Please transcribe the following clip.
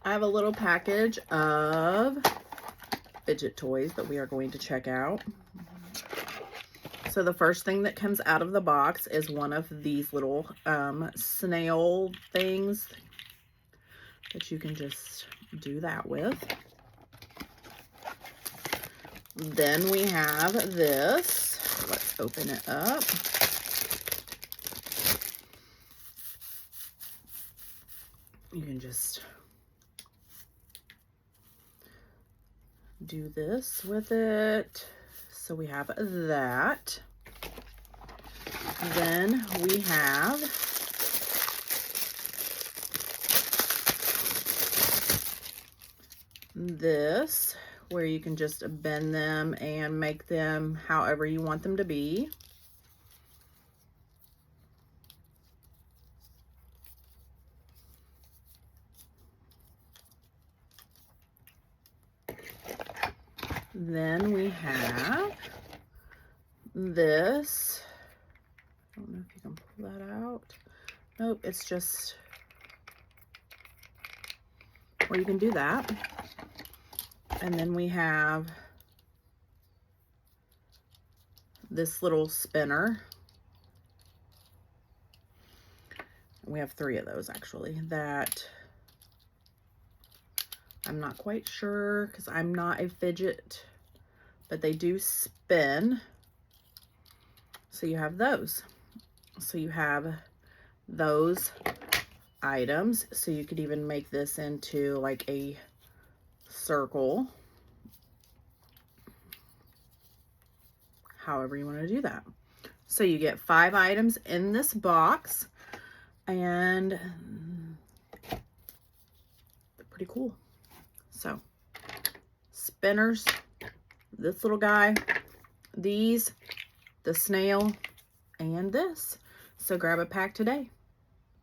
I have a little package of fidget toys that we are going to check out. So the first thing that comes out of the box is one of these little snail things that you can just do that with. Then we have this. Let's open it up. You can just do this with it. So we have that. Then we have this, where you can just bend them and make them however you want them to be. Then we have this. I don't know if you can pull that out. Nope, it's just where you can do that. And then we have this little spinner. We have 3 of those actually that I'm not quite sure because I'm not a fidget, but they do spin. So you have those. So you have those items. So you could even make this into like a circle. However you want to do that. So you get 5 items in this box, and they're pretty cool. So spinners, this little guy, these, the snail, and this. So grab a pack today.